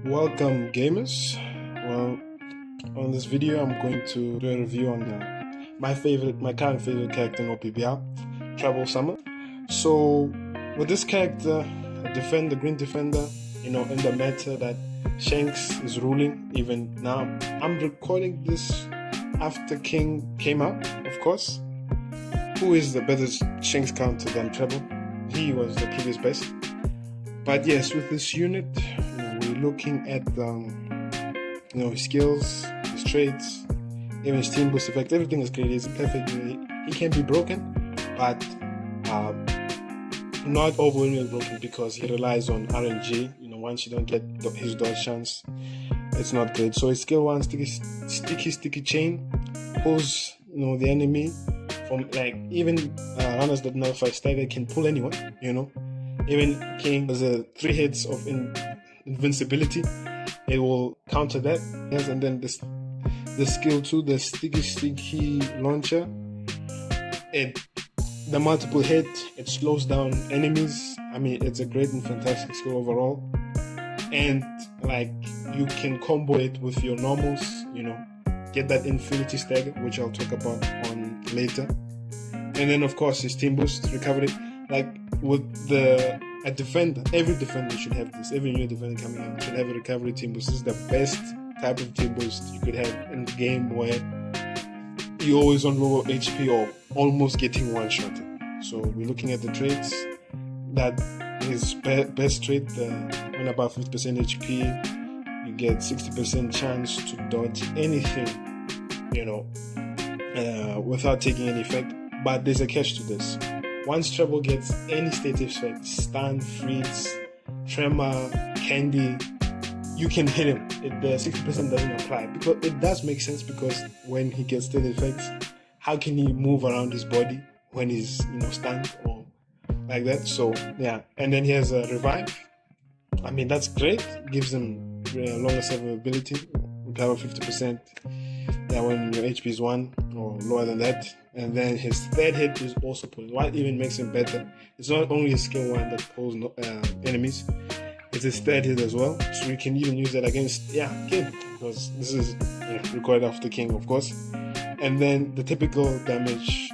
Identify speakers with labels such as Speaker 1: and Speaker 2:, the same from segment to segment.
Speaker 1: Welcome gamers. Well, on this video I'm going to do a review on my current favorite character in OPBR, TREBOL-SAMA. So with this character, a green defender, in the meta that Shanks is ruling even now. I'm recording this after King came out, of course. Who is the better Shanks counter than TREBOL? He was the previous best. But yes, with this unit, we're looking at his skills, his traits, even his team boost effect. Everything is great. He's perfect. He can be broken, but not overwhelmingly broken because he relies on RNG. Once you don't get his dodge chance, it's not great. So his skill 1, sticky chain, pulls the enemy from even runners that nullify stagger can pull anyone. Even King has 3 hits of invincibility. It will counter that. Yes, and then the skill 2, the sticky launcher. The multiple hit, it slows down enemies. It's a great and fantastic skill overall. And you can combo it with your normals. Get that infinity stagger, which I'll talk about on later. And then of course his team boost recovery. With a defender, every defender should have this. Every new defender coming out should have a recovery team boost. This is the best type of team boost you could have in the game where you're always on lower HP or almost getting one-shotted. So we're looking at the traits. That his best trait, when above 50% HP, you get 60% chance to dodge anything, without taking any effect. But there's a catch to this. Once TREBOL gets any state effect, stun, freeze, tremor, candy, you can hit him. The 60% doesn't apply. Because it does make sense, because when he gets state effects, how can he move around his body when he's stunned or like that? So yeah, and then he has a revive. That's great. Gives him longer survivability. Recover 50%. Yeah, when your HP is 1 or lower than that. And then his third hit is also pulling. What even makes him better? It's not only his skill 1 that pulls enemies. It's his third hit as well. So you can even use that against King, because this is recorded after King, of course. And then the typical damage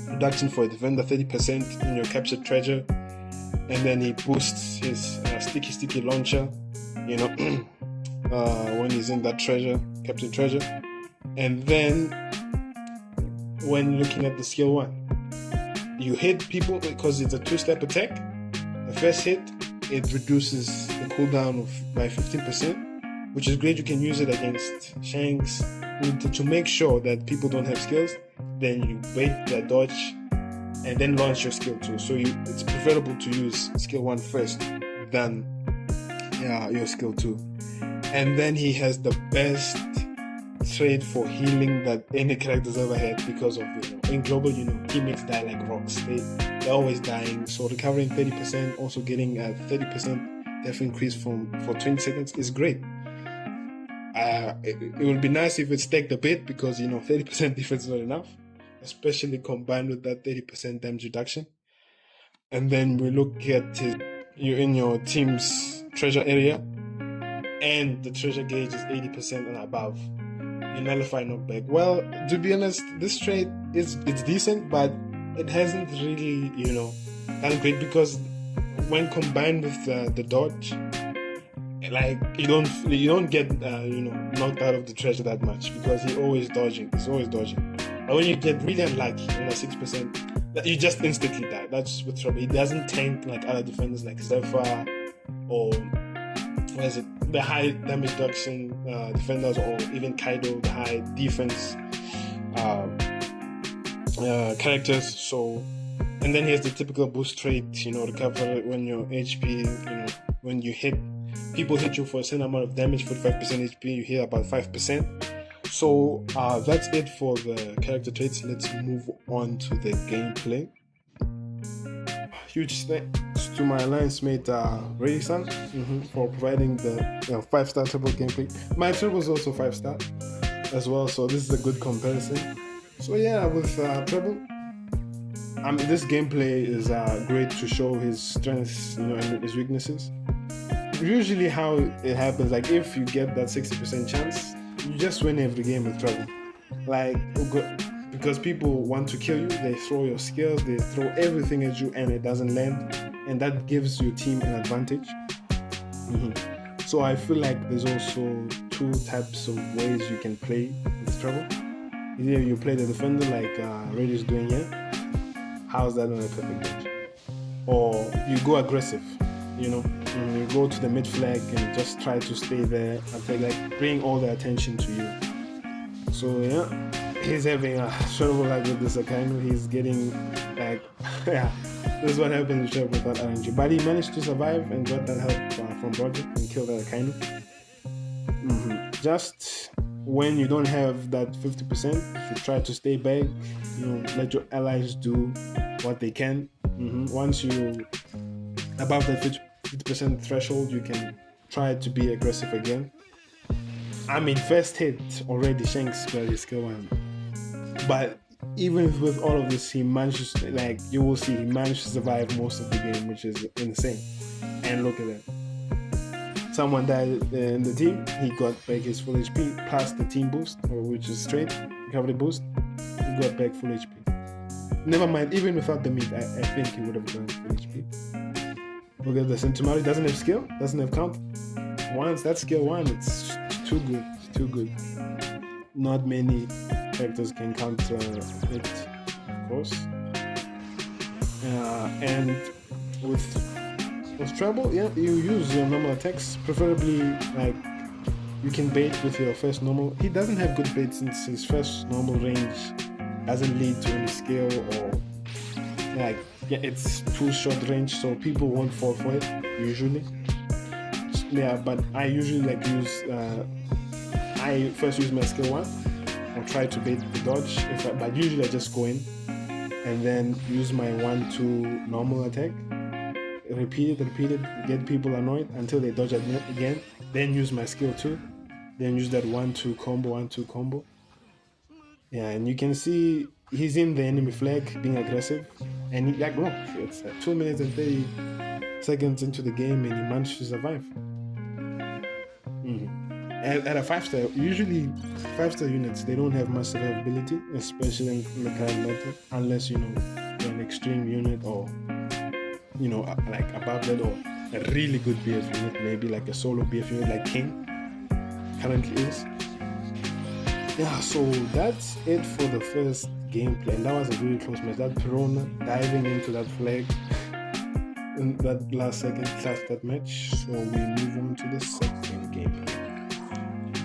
Speaker 1: reduction for a defender, 30% in your captured treasure. And then he boosts his sticky launcher, when he's in that captured treasure. And then when looking at the skill 1, you hit people because it's a 2-step attack. The first hit, it reduces the cooldown by 15%, which is great. You can use it against Shanks to make sure that people don't have skills. Then you wait their dodge and then launch your skill 2. So it's preferable to use skill 1 first than your skill 2. And then he has the best trait for healing that any character's ever had, because of in global, teammates die like rocks. They're always dying. So recovering 30%, also getting a 30% death increase for 20 seconds is great. It would be nice if it stacked a bit, because 30% defense is not enough, especially combined with that 30% damage reduction. And then we look at you're in your team's treasure area, and the treasure gauge is 80% and above. You nullify knockback. Well, to be honest, this trait it's decent, but it hasn't really done great, because when combined with the dodge, you don't get knocked out of the treasure that much, because he's always dodging. But when you get really unlucky, 6%, you just instantly die. That's with TREBOL. He doesn't tank like other defenders like Zephyr or the high damage reduction defenders, or even Kaido, the high defense characters. So, and then he has the typical boost trait, recover when your HP, when you people hit you for a certain amount of damage, 45% HP, you hit about 5%. So that's it for the character traits. Let's move on to the gameplay. Huge thanks to my alliance mate Ray-san for providing the 5-star TREBOL gameplay. My TREBOL is also 5-star as well, so this is a good comparison. So yeah, with TREBOL, this gameplay is great to show his strengths, and his weaknesses. usually how it happens, like if you get that 60% chance, you just win every game with treble. Like, because people want to kill you, they throw your skills, they throw everything at you, and it doesn't land, and that gives your team an advantage. So I feel like there's also two types of ways you can play with treble. Either you play the defender like Red is doing here. How's that on a perfect bench? Or you go aggressive, you go to the mid flag and just try to stay there until like bring all the attention to you. So yeah, he's having a struggle like with this Akainu. He's getting like this is what happens with without RNG. But he managed to survive and got that help from Project and kill that Akainu. Just when you don't have that 50%, you should try to stay back. Let your allies do what they can. Once you above that 50% threshold, you can try to be aggressive again. I mean, first hit already, Shanks got his skill 1. But even with all of this, he managed to, like, you will see, he managed to survive most of the game, which is insane. And look at that. Someone died in the team, he got back his full HP, plus the team boost, which is straight recovery boost. He got back full HP. Never mind, even without the meat, I think he would have gone full HP. Look at the Centumari, doesn't have skill, doesn't have count. Once that's skill 1, it's too good, it's too good. Not many characters can counter it, of course. And with treble, yeah, you use your normal attacks, preferably like you can bait with your first normal. He doesn't have good bait since his first normal range doesn't lead to any skill, or like it's too short range, so people won't fall for it usually. Yeah, but I usually like use I first use my skill 1 or try to bait the dodge, but usually I just go in and then use my 1-2 normal attack, repeat it, get people annoyed until they dodge again, then use my skill 2, then use that 1-2 combo. Yeah, and you can see he's in the enemy flag being aggressive, and he, like, look, it's 2 minutes and 30 seconds into the game and he managed to survive. At a 5-star, usually 5-star units, they don't have much survivability, especially in the current meta, unless you're an extreme unit, or like above that, or a really good BF unit, maybe like a solo BF unit like King currently is. Yeah, so that's it for the first gameplay, and that was a really close match. That Perona diving into that flag in that last second clashed that match. So we move on to the second gameplay.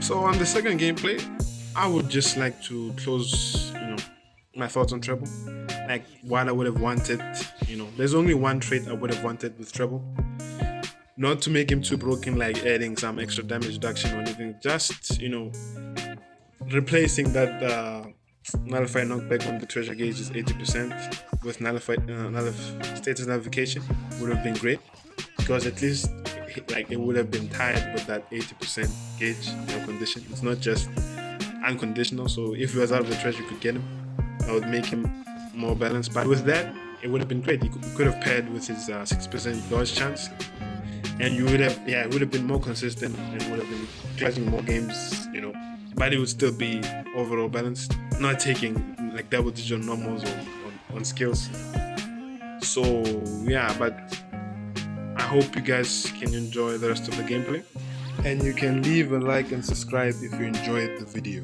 Speaker 1: So on the second gameplay, I would just like to close, my thoughts on treble. Like what I would have wanted, there's only one trait I would have wanted with treble. Not to make him too broken, like adding some extra damage reduction or anything. Just, replacing that nullified knockback when the treasure gauge is 80% with nullified status nullification would have been great, because at least like it would have been tied with that 80% gauge condition. It's not just unconditional, so if he was out of the treasure, you could get him. That would make him more balanced. But with that, it would have been great. You could have paired with his 6% dodge chance, and you would have, it would have been more consistent and would have been clutching more games, but it would still be overall balanced, not taking like double digit normals or on skills. So yeah, but I hope you guys can enjoy the rest of the gameplay, and you can leave a like and subscribe if you enjoyed the video.